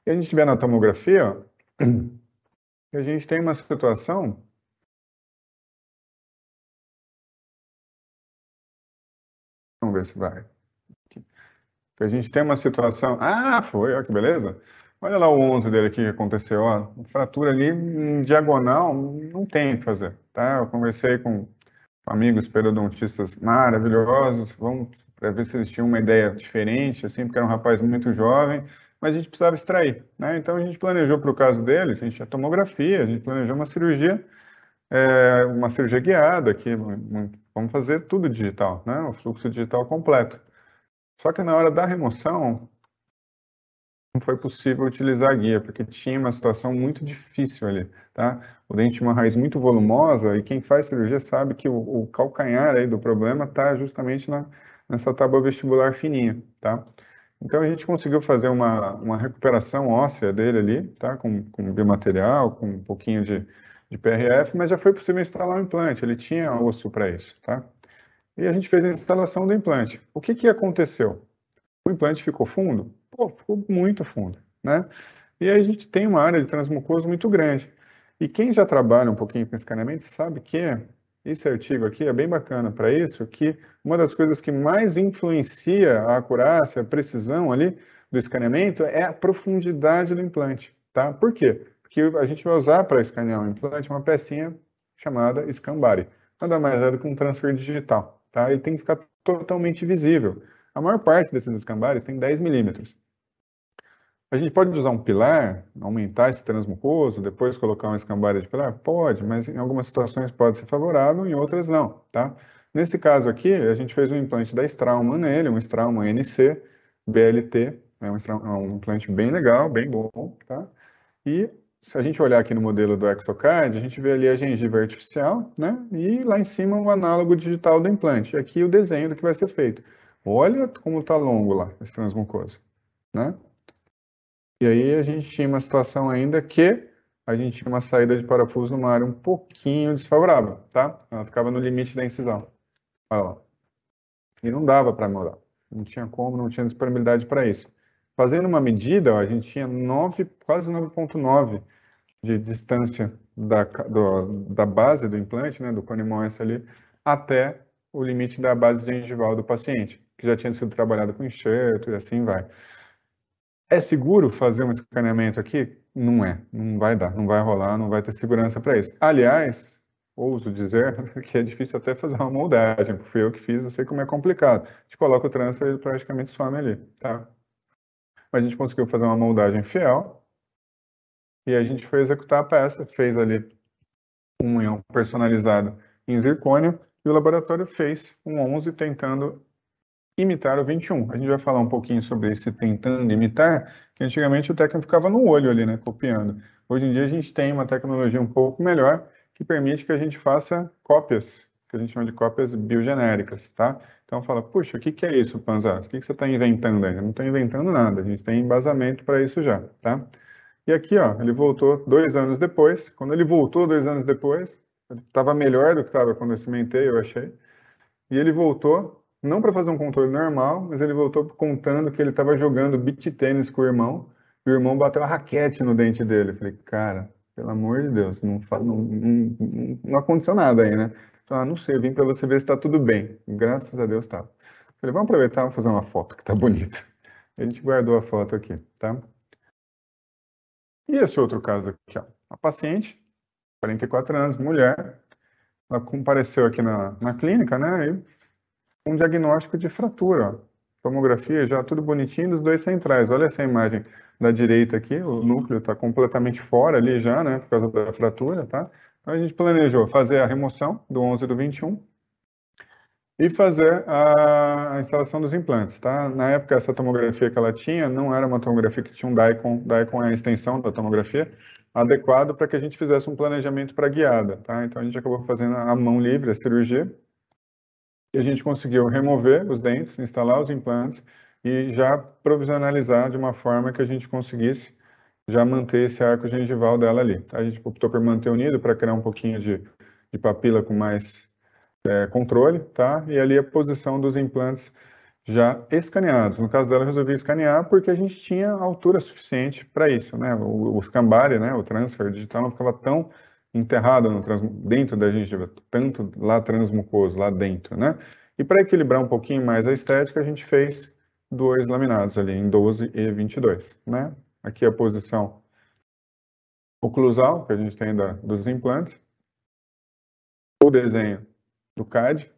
E a gente vê na tomografia, ó, que a gente tem uma situação. Vamos ver se vai. Que a gente tem uma situação. Ah, foi, olha que beleza. Olha lá o 11 dele aqui que aconteceu, ó. Fratura ali em diagonal, não tem o que fazer, tá? Eu conversei com amigos periodontistas maravilhosos, vamos para ver se eles tinham uma ideia diferente, assim, porque era um rapaz muito jovem, mas a gente precisava extrair, né? Então a gente planejou para o caso dele, a gente tinha tomografia, a gente planejou uma cirurgia guiada, que vamos fazer tudo digital, né? O fluxo digital completo. Só que na hora da remoção, não foi possível utilizar a guia, porque tinha uma situação muito difícil ali, tá? O dente tinha uma raiz muito volumosa e quem faz cirurgia sabe que o calcanhar aí do problema está justamente nessa tábua vestibular fininha, tá? Então a gente conseguiu fazer uma recuperação óssea dele ali, tá? Com biomaterial, com um pouquinho de PRF, mas já foi possível instalar um implante, ele tinha osso para isso, tá? E a gente fez a instalação do implante. O que que aconteceu? O implante ficou fundo? Pô, ficou muito fundo, né? E aí a gente tem uma área de transmucoso muito grande. E quem já trabalha um pouquinho com escaneamento sabe que esse artigo aqui é bem bacana para isso, que uma das coisas que mais influencia a acurácia, a precisão ali do escaneamento é a profundidade do implante, tá? Por quê? Porque a gente vai usar para escanear um implante uma pecinha chamada Scambari. Nada mais é do que um transfer digital, tá? Ele tem que ficar totalmente visível. A maior parte desses escambares tem 10 milímetros. A gente pode usar um pilar, aumentar esse transmucoso, depois colocar um escambário de pilar? Pode, mas em algumas situações pode ser favorável, em outras não, tá? Nesse caso aqui, a gente fez um implante da Straumann nele, um Straumann NC BLT, é um implante bem legal, bem bom, tá? E se a gente olhar aqui no modelo do exocad, a gente vê ali a gengiva artificial, né? E lá em cima o análogo digital do implante. E aqui o desenho do que vai ser feito. Olha como está longo lá, esse transmucoso, né? E aí a gente tinha uma situação ainda que a gente tinha uma saída de parafuso numa área um pouquinho desfavorável, tá? Ela ficava no limite da incisão. Olha lá. E não dava para moldar. Não tinha como, não tinha disponibilidade para isso. Fazendo uma medida, ó, a gente tinha quase 9,9 de distância da base do implante, né, do cone moist ali, até o limite da base gengival do paciente, que já tinha sido trabalhado com enxerto e assim vai. É seguro fazer um escaneamento aqui? Não é, não vai dar, não vai rolar, não vai ter segurança para isso. Aliás, ouso dizer que é difícil até fazer uma moldagem, porque fui eu que fiz, eu sei como é complicado. A gente coloca o transfer e ele praticamente some ali, tá? Mas a gente conseguiu fazer uma moldagem fiel e a gente foi executar a peça, fez ali um íon personalizado em zircônio, e o laboratório fez um 11 tentando imitar o 21. A gente vai falar um pouquinho sobre esse tentando imitar, que antigamente o técnico ficava no olho ali, né, copiando. Hoje em dia a gente tem uma tecnologia um pouco melhor que permite que a gente faça cópias, que a gente chama de cópias biogenéricas, tá? Então fala, puxa, o que que é isso, Panzas? O que que você está inventando aí? Eu não estou inventando nada, a gente tem embasamento para isso já, tá? E aqui, ó, ele voltou 2 anos depois. Quando ele voltou 2 anos depois, estava melhor do que estava quando eu cimentei, eu achei. E ele voltou, não para fazer um controle normal, mas ele voltou contando que ele estava jogando beach tênis com o irmão, e o irmão bateu a raquete no dente dele. Eu falei, cara, pelo amor de Deus, não aconteceu nada aí, né? Ah, não sei, eu vim para você ver se está tudo bem. Graças a Deus tá. Falei, vamos aproveitar, vamos fazer uma foto que tá bonita. A gente guardou a foto aqui, tá? E esse outro caso aqui, ó. A paciente, 44 anos, mulher, ela compareceu aqui na clínica, né? E um diagnóstico de fratura, ó. Tomografia já tudo bonitinho dos dois centrais. Olha essa imagem da direita aqui, o núcleo está completamente fora ali já, né? Por causa da fratura, tá? Então a gente planejou fazer a remoção do 11 e do 21 e fazer a instalação dos implantes, tá? Na época, essa tomografia que ela tinha não era uma tomografia que tinha um DICOM. DICOM é a extensão da tomografia, adequado para que a gente fizesse um planejamento para guiada, tá? Então, a gente acabou fazendo a mão livre, a cirurgia, e a gente conseguiu remover os dentes, instalar os implantes e já provisionalizar de uma forma que a gente conseguisse já manter esse arco gengival dela ali, tá? A gente optou por manter unido para criar um pouquinho de papila com mais controle, tá? E ali a posição dos implantes já escaneados. No caso dela, eu resolvi escanear porque a gente tinha altura suficiente para isso, né? O Scambari, né? O transfer digital não ficava tão enterrado dentro da gengiva, tanto lá transmucoso, lá dentro, né? E para equilibrar um pouquinho mais a estética, a gente fez dois laminados ali, em 12 e 22, né? Aqui a posição oclusal, que a gente tem dos implantes, o desenho do CAD,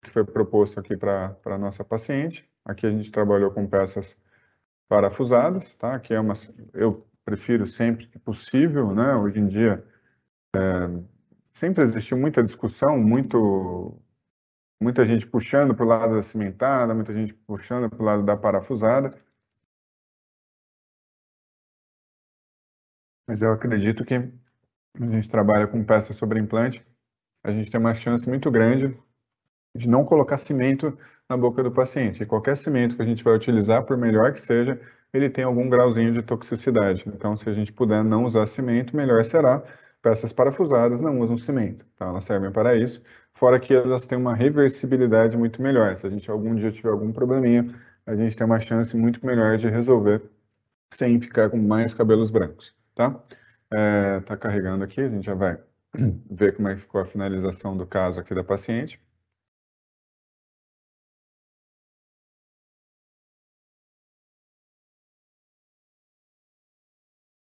que foi proposto aqui para a nossa paciente. Aqui a gente trabalhou com peças parafusadas, tá? Que é eu prefiro sempre que possível, né? Hoje em dia sempre existiu muita discussão, muita gente puxando para o lado da cimentada, muita gente puxando para o lado da parafusada. Mas eu acredito que a gente trabalha com peça sobre implante, a gente tem uma chance muito grande de não colocar cimento na boca do paciente. E qualquer cimento que a gente vai utilizar, por melhor que seja, ele tem algum grauzinho de toxicidade. Então, se a gente puder não usar cimento, melhor será. Peças parafusadas não usam cimento, tá? Elas servem para isso. Fora que elas têm uma reversibilidade muito melhor. Se a gente algum dia tiver algum probleminha, a gente tem uma chance muito melhor de resolver sem ficar com mais cabelos brancos, tá? Tá carregando aqui, a gente já vai ver como é que ficou a finalização do caso aqui da paciente.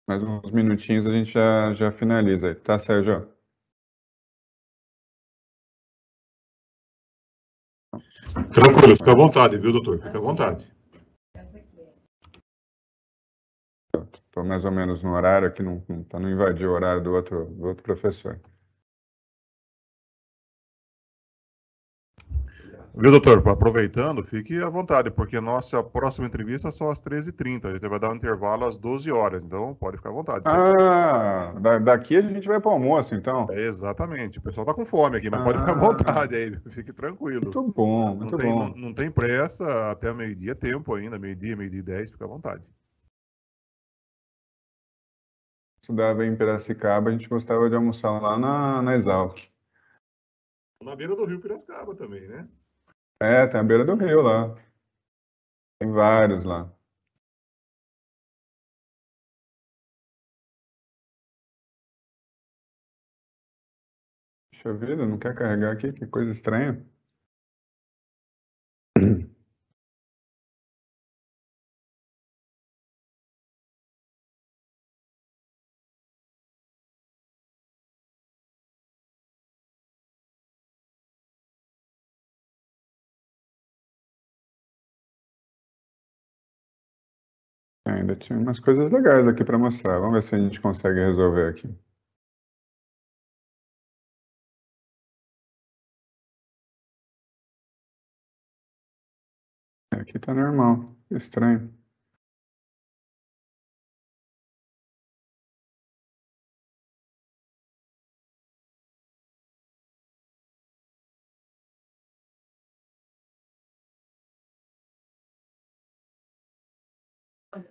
Mais uns minutinhos a gente já finaliza aí, tá, Sérgio? Tranquilo, fica à vontade, viu, doutor? Fica à vontade. Estou mais ou menos no horário aqui, para não invadir o horário do outro professor. Viu, doutor? Aproveitando, fique à vontade, porque nossa próxima entrevista é só às 13h30. A gente vai dar um intervalo às 12 horas, então pode ficar à vontade. Ah, daqui a gente vai para o almoço, então. Exatamente. O pessoal está com fome aqui, mas pode ficar à Ah, vontade aí, fique tranquilo. muito bom, Não muito tem, não, bom. não tem pressa, até meio-dia é tempo ainda, meio-dia e 10, fica à vontade. Estudava em Piracicaba, a gente gostava de almoçar lá na Exalc. Na beira do Rio Piracicaba também, né? Tem a beira do rio lá. Tem vários lá. Puxa vida, não quer carregar aqui? Que coisa estranha. Ainda tinha umas coisas legais aqui para mostrar. Vamos ver se a gente consegue resolver aqui. Aqui tá normal. Estranho.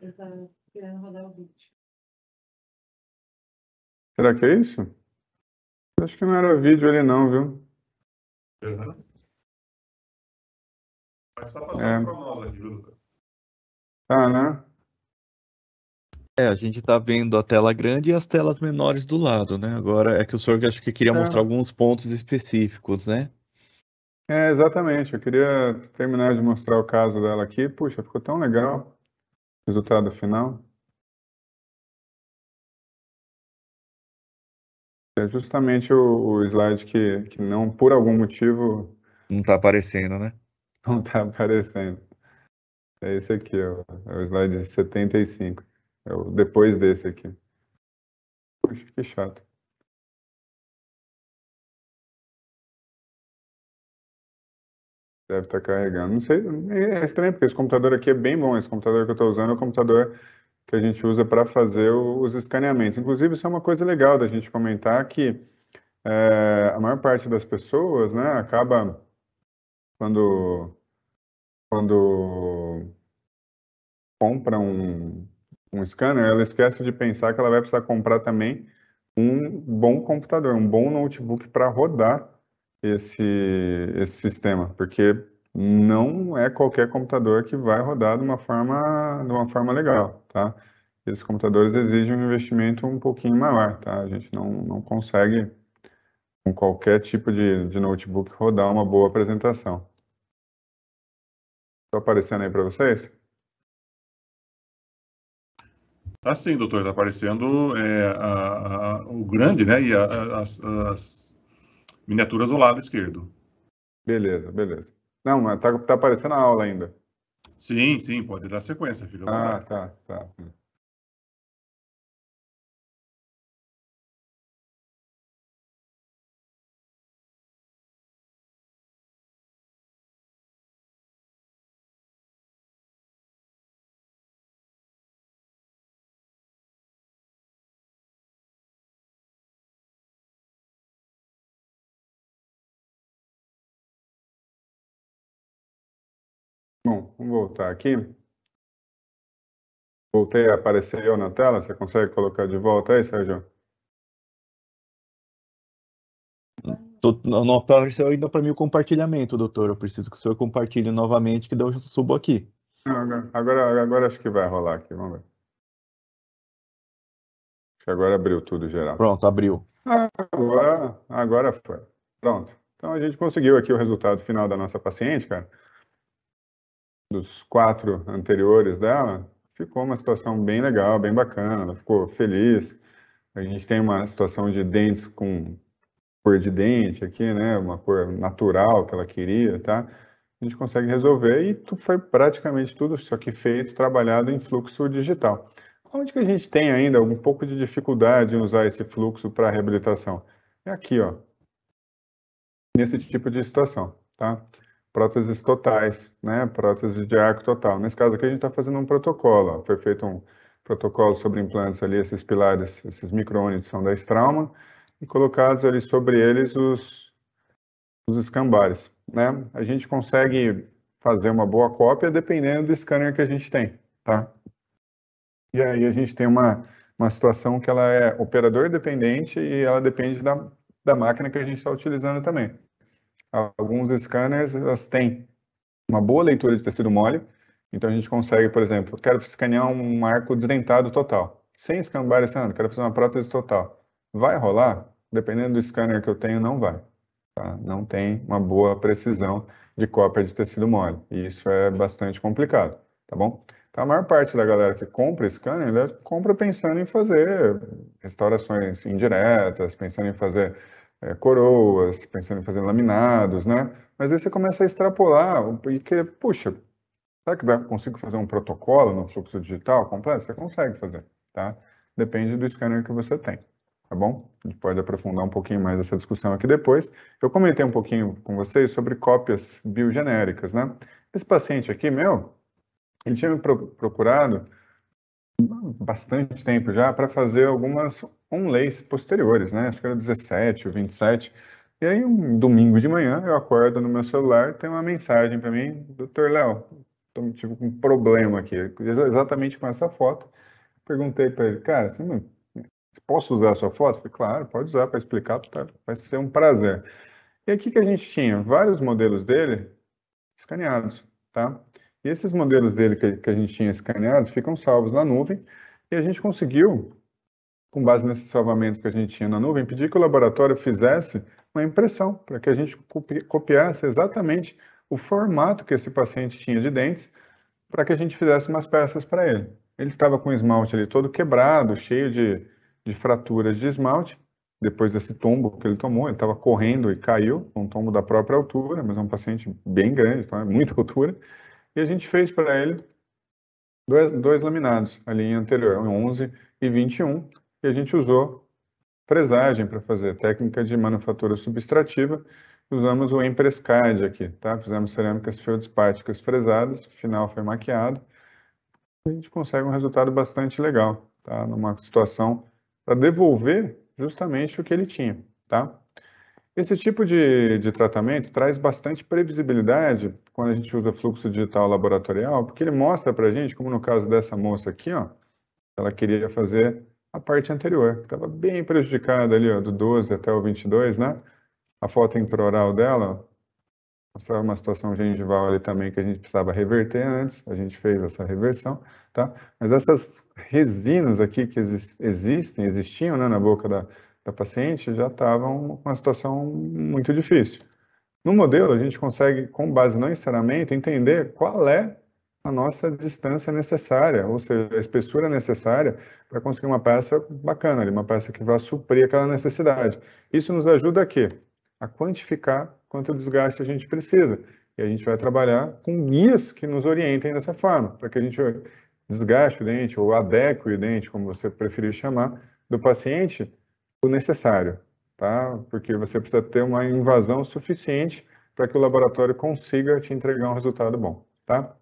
Ele tá querendo rodar o vídeo. Será que é isso? Acho que não era vídeo ali não, viu? Uhum. Mas tá É. passando para nós aqui, viu, doutor? Tá, né? A gente tá vendo a tela grande e as telas menores do lado, né? Agora é que o senhor acho que queria mostrar alguns pontos específicos, né? É, exatamente. Eu queria terminar de mostrar o caso dela aqui. Puxa, ficou tão legal o resultado final. É justamente o slide que não, por algum motivo, Não tá aparecendo, né? não está aparecendo. É esse aqui, ó, é o slide 75. É o depois desse aqui. Puxa, que chato. Deve estar carregando. Não sei, é estranho, porque esse computador aqui é bem bom. Esse computador que eu estou usando é o computador que a gente usa para fazer os escaneamentos. Inclusive, isso é uma coisa legal da gente comentar, que a maior parte das pessoas, né, acaba quando compra um scanner, ela esquece de pensar que ela vai precisar comprar também um bom computador, um bom notebook para rodar esse sistema, porque não é qualquer computador que vai rodar de uma forma legal, tá? Esses computadores exigem um investimento um pouquinho maior, tá? A gente não consegue, com qualquer tipo de notebook, rodar uma boa apresentação. Está aparecendo aí para vocês? Tá sim, doutor, tá aparecendo o grande, né, e as miniaturas do lado esquerdo. Beleza, beleza. Não, mas tá aparecendo a aula ainda. Sim, sim, pode dar sequência, fica à Ah, vontade. tá. Bom, vamos voltar aqui. Voltei a aparecer eu na tela. Você consegue colocar de volta aí, Sérgio? Não apareceu ainda para mim o compartilhamento, doutor. Eu preciso que o senhor compartilhe novamente, que daí eu já subo aqui. Não, agora acho que vai rolar aqui. Vamos ver. Acho que agora abriu tudo geral. Pronto, abriu. Agora foi. Pronto. Então a gente conseguiu aqui o resultado final da nossa paciente, cara. Dos 4 anteriores dela, ficou uma situação bem legal, bem bacana. Ela ficou feliz. A gente tem uma situação de dentes com cor de dente aqui, né? Uma cor natural que ela queria, tá? A gente consegue resolver e foi praticamente tudo isso aqui feito, trabalhado em fluxo digital. Onde que a gente tem ainda um pouco de dificuldade em usar esse fluxo para reabilitação? É aqui, ó, nesse tipo de situação, tá? Próteses totais, né? Prótese de arco total. Nesse caso aqui a gente está fazendo um protocolo, ó. Foi feito um protocolo sobre implantes ali, esses pilares, esses micro-units são da Straumann, e colocados ali sobre eles os escambares, né? A gente consegue fazer uma boa cópia dependendo do scanner que a gente tem, tá? E aí a gente tem uma situação que ela é operador dependente e ela depende da máquina que a gente está utilizando também. Alguns scanners, elas têm uma boa leitura de tecido mole, então a gente consegue, por exemplo, quero escanear um arco desdentado total, sem escambar esse ano, quero fazer uma prótese total. Vai rolar? Dependendo do scanner que eu tenho, não vai. Tá? Não tem uma boa precisão de cópia de tecido mole, e isso é bastante complicado, tá bom? Então, a maior parte da galera que compra scanner, ela compra pensando em fazer restaurações indiretas, pensando em fazer coroas, pensando em fazer laminados, né? Mas aí você começa a extrapolar, porque, puxa, será que consigo fazer um protocolo no fluxo digital completo? Você consegue fazer, tá? Depende do scanner que você tem, tá bom? A gente pode aprofundar um pouquinho mais essa discussão aqui depois. Eu comentei um pouquinho com vocês sobre cópias biogenéricas, né? Esse paciente aqui, ele tinha me procurado bastante tempo já para fazer algumas onlays posteriores, né? Acho que era 17 ou 27. E aí, um domingo de manhã, eu acordo no meu celular, tem uma mensagem para mim, Dr. Léo, tive um problema aqui, exatamente com essa foto. Perguntei para ele, cara, posso usar a sua foto? Falei, claro, pode usar para explicar, tá? Vai ser um prazer. E aqui que a gente tinha vários modelos dele escaneados, tá? E esses modelos dele que a gente tinha escaneados ficam salvos na nuvem e a gente conseguiu, com base nesses salvamentos que a gente tinha na nuvem, pedir que o laboratório fizesse uma impressão para que a gente copiasse exatamente o formato que esse paciente tinha de dentes para que a gente fizesse umas peças para ele. Ele estava com o esmalte ali todo quebrado, cheio de fraturas de esmalte, depois desse tombo que ele tomou, ele estava correndo e caiu, um tombo da própria altura, mas é um paciente bem grande, então é muita altura, e a gente fez para ele dois laminados, a linha anterior, 11 e 21, e a gente usou fresagem para fazer, técnica de manufatura subtrativa, usamos o Emprescad aqui, tá? Fizemos cerâmicas feldspáticas fresadas, o final foi maquiado, a gente consegue um resultado bastante legal, tá? Numa situação para devolver justamente o que ele tinha, tá? Esse tipo de tratamento traz bastante previsibilidade quando a gente usa fluxo digital laboratorial, porque ele mostra para a gente, como no caso dessa moça aqui, ó, ela queria fazer a parte anterior, que estava bem prejudicada ali, ó, do 12 até o 22, né? A foto intraoral dela mostrava uma situação gengival ali também que a gente precisava reverter antes, a gente fez essa reversão, tá? Mas essas resinas aqui que existiam, né, na boca da paciente, já estavam com uma situação muito difícil. No modelo, a gente consegue, com base no enceramento, entender qual é a nossa distância necessária, ou seja, a espessura necessária para conseguir uma peça bacana, ali, uma peça que vai suprir aquela necessidade. Isso nos ajuda a quê? A quantificar quanto desgaste a gente precisa. E a gente vai trabalhar com guias que nos orientem dessa forma, para que a gente desgaste o dente, ou adeque o dente, como você preferir chamar, do paciente, o necessário, tá? Porque você precisa ter uma invasão suficiente para que o laboratório consiga te entregar um resultado bom, tá?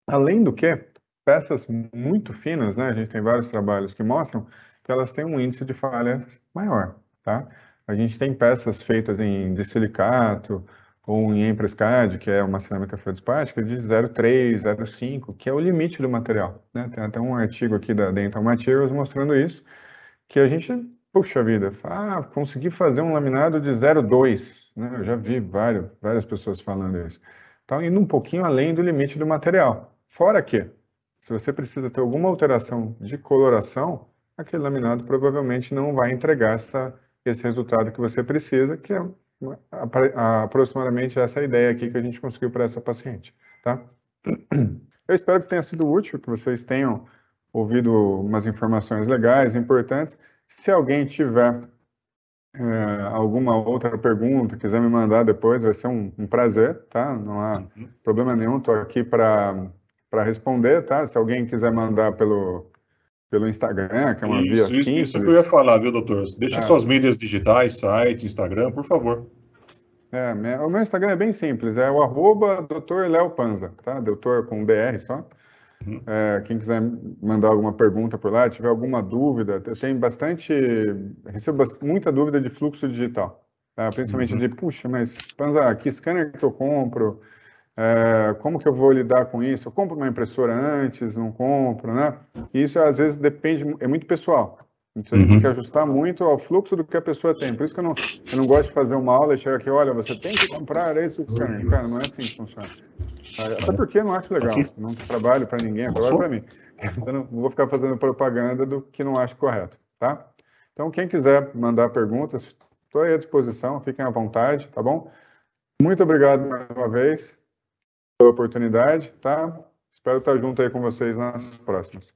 Além do que, peças muito finas, né? A gente tem vários trabalhos que mostram que elas têm um índice de falha maior, tá? A gente tem peças feitas de silicato ou em Emprescad, que é uma cerâmica feldspática, de 0,3, 0,5, que é o limite do material, né? Tem até um artigo aqui da Dental Materials mostrando isso, que a gente, puxa vida, consegui fazer um laminado de 0,2, né? Eu já vi várias pessoas falando isso. Então, indo um pouquinho além do limite do material. Fora que, se você precisa ter alguma alteração de coloração, aquele laminado provavelmente não vai entregar esse resultado que você precisa, que é aproximadamente essa ideia aqui que a gente conseguiu para essa paciente, tá? Eu espero que tenha sido útil, que vocês tenham ouvido umas informações legais, importantes. Se alguém tiver alguma outra pergunta, quiser me mandar depois, vai ser um prazer, tá? Não há problema nenhum, estou aqui para responder, tá? Se alguém quiser mandar pelo Instagram, que é uma via simples. Isso que eu ia falar, viu, doutor? Deixa suas mídias digitais, site, Instagram, por favor. O meu Instagram é bem simples, é o @Dr. Léo Panza, tá? Doutor com DR só. Quem quiser mandar alguma pergunta por lá, tiver alguma dúvida, eu tenho recebo muita dúvida de fluxo digital, tá? Principalmente de, puxa, mas Panza, que scanner que eu compro? Como que eu vou lidar com isso? Eu compro uma impressora antes, não compro, né? E isso às vezes depende, é muito pessoal. Então, a gente tem que ajustar muito ao fluxo do que a pessoa tem. Por isso que eu não gosto de fazer uma aula e chegar aqui, olha, você tem que comprar esse scanner. Cara, não é assim que funciona. Até porque eu não acho legal. Não trabalho para ninguém, eu trabalho para mim. Então, não vou ficar fazendo propaganda do que não acho correto, tá? Então, quem quiser mandar perguntas, estou aí à disposição, fiquem à vontade, tá bom? Muito obrigado mais uma vez pela oportunidade, tá? Espero estar junto aí com vocês nas próximas.